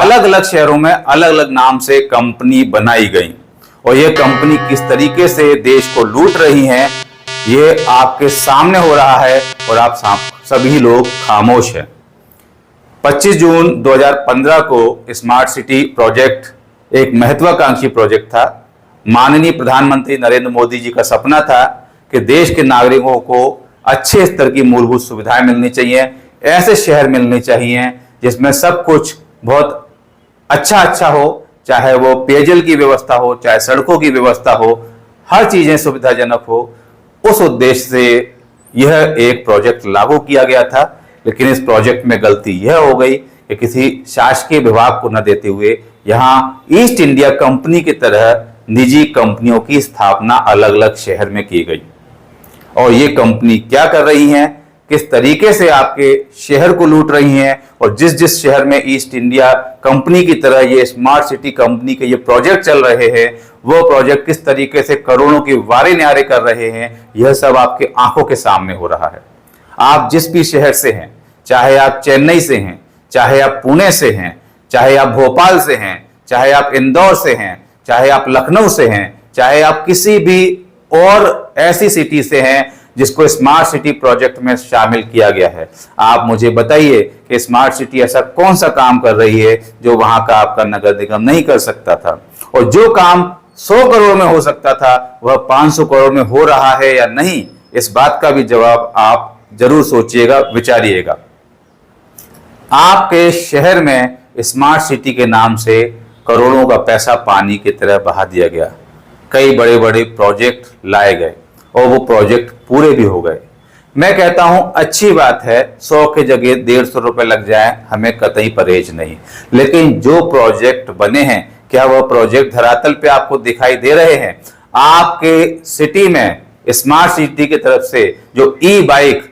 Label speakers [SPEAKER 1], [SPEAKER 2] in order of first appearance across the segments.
[SPEAKER 1] अलग अलग शहरों में अलग अलग नाम से कंपनी बनाई गई और ये कंपनी किस तरीके से देश को लूट रही हैं ये आपके सामने हो रहा है और आप सभी लोग खामोश हैं। 25 जून 2015 को स्मार्ट सिटी प्रोजेक्ट एक महत्वाकांक्षी प्रोजेक्ट था। माननीय प्रधानमंत्री नरेंद्र मोदी जी का सपना था कि देश के नागरिकों को अच्छे स्तर की मूलभूत सुविधाएं मिलनी चाहिए, ऐसे शहर मिलने चाहिए जिसमें सब कुछ बहुत अच्छा हो, चाहे वो पेयजल की व्यवस्था हो, चाहे सड़कों की व्यवस्था हो, हर चीजें सुविधाजनक हो। उस उद्देश्य से यह एक प्रोजेक्ट लागू किया गया था, लेकिन इस प्रोजेक्ट में गलती यह हो गई कि किसी शासकीय विभाग को न देते हुए यहां ईस्ट इंडिया कंपनी की तरह निजी कंपनियों की स्थापना अलग अलग शहर में की गई। और ये कंपनी क्या कर रही हैं, किस तरीके से आपके शहर को लूट रही हैं और जिस जिस शहर में ईस्ट इंडिया कंपनी की तरह ये स्मार्ट सिटी कंपनी के ये प्रोजेक्ट चल रहे हैं, वो प्रोजेक्ट किस तरीके से करोड़ों की वारे न्यारे कर रहे हैं, यह सब आपके आंखों के सामने हो रहा है। आप जिस भी शहर से हैं, चाहे आप चेन्नई से हैं, चाहे आप पुणे से हैं, चाहे आप भोपाल से हैं, चाहे आप इंदौर से हैं, चाहे आप लखनऊ से हैं, चाहे आप किसी भी और ऐसी सिटी से हैं जिसको स्मार्ट सिटी प्रोजेक्ट में शामिल किया गया है, आप मुझे बताइए कि स्मार्ट सिटी ऐसा कौन सा काम कर रही है जो वहां का आपका नगर निगम नहीं कर सकता था, और जो काम 100 करोड़ में हो सकता था वह 500 करोड़ में हो रहा है या नहीं, इस बात का भी जवाब आप जरूर सोचिएगा, विचारिएगा। आपके शहर में स्मार्ट सिटी के नाम से करोड़ों का पैसा पानी की तरह बहा दिया गया। कई बड़े बड़े प्रोजेक्ट लाए गए और वो प्रोजेक्ट पूरे भी हो गए। मैं कहता हूं अच्छी बात है, 100 के जगह 150 रुपए लग जाए, हमें कतई परहेज नहीं, लेकिन जो प्रोजेक्ट बने हैं क्या वह प्रोजेक्ट धरातल पे आपको दिखाई दे रहे हैं? आपके सिटी में स्मार्ट सिटी की तरफ से जो ई बाइक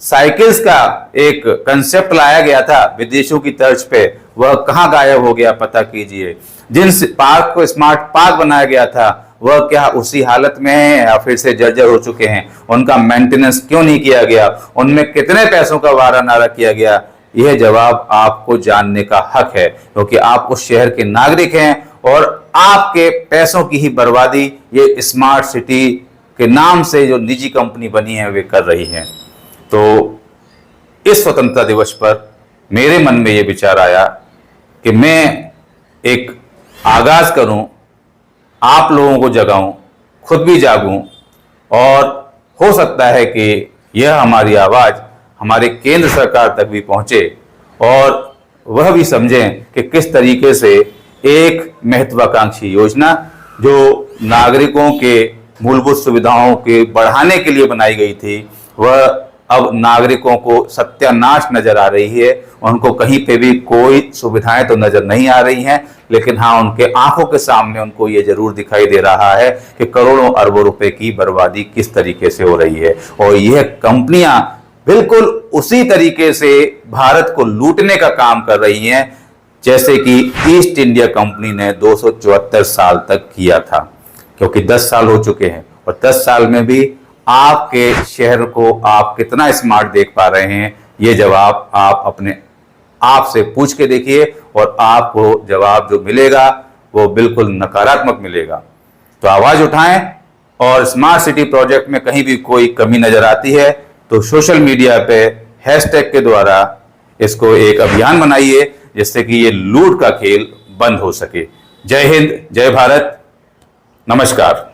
[SPEAKER 1] साइकिल्स का एक कंसेप्ट लाया गया था विदेशों की तर्ज पे, वह कहां गायब हो गया पता कीजिए। जिन पार्क को स्मार्ट पार्क बनाया गया था वह क्या उसी हालत में है या फिर से जर्जर हो चुके हैं? उनका मेंटेनेंस क्यों नहीं किया गया? उनमें कितने पैसों का वारा नारा किया गया? यह जवाब आपको जानने का हक है, क्योंकि आप उस शहर के नागरिक हैं और आपके पैसों की ही बर्बादी ये स्मार्ट सिटी के नाम से जो निजी कंपनी बनी है वे कर रही है। तो इस स्वतंत्रता दिवस पर मेरे मन में यह विचार आया कि मैं एक आगाज करूं, आप लोगों को जगाऊं, खुद भी जागूं, और हो सकता है कि यह हमारी आवाज हमारे केंद्र सरकार तक भी पहुंचे और वह भी समझें कि किस तरीके से एक महत्वाकांक्षी योजना जो नागरिकों के मूलभूत सुविधाओं के बढ़ाने के लिए बनाई गई थी वह अब नागरिकों को सत्यानाश नजर आ रही है। उनको कहीं पे भी कोई सुविधाएं तो नजर नहीं आ रही हैं, लेकिन हाँ उनके आंखों के सामने उनको ये जरूर दिखाई दे रहा है कि करोड़ों अरबों रुपए की बर्बादी किस तरीके से हो रही है। और यह कंपनियां बिल्कुल उसी तरीके से भारत को लूटने का काम कर रही हैं जैसे कि ईस्ट इंडिया कंपनी ने 274 साल तक किया था, क्योंकि 10 साल हो चुके हैं और 10 साल में भी आपके शहर को आप कितना स्मार्ट देख पा रहे हैं, ये जवाब आप अपने आप से पूछ के देखिए और आपको जवाब जो मिलेगा वो बिल्कुल नकारात्मक मिलेगा। तो आवाज उठाएं और स्मार्ट सिटी प्रोजेक्ट में कहीं भी कोई कमी नजर आती है तो सोशल मीडिया पे हैशटैग के द्वारा इसको एक अभियान बनाइए जिससे कि ये लूट का खेल बंद हो सके। जय हिंद, जय भारत, नमस्कार।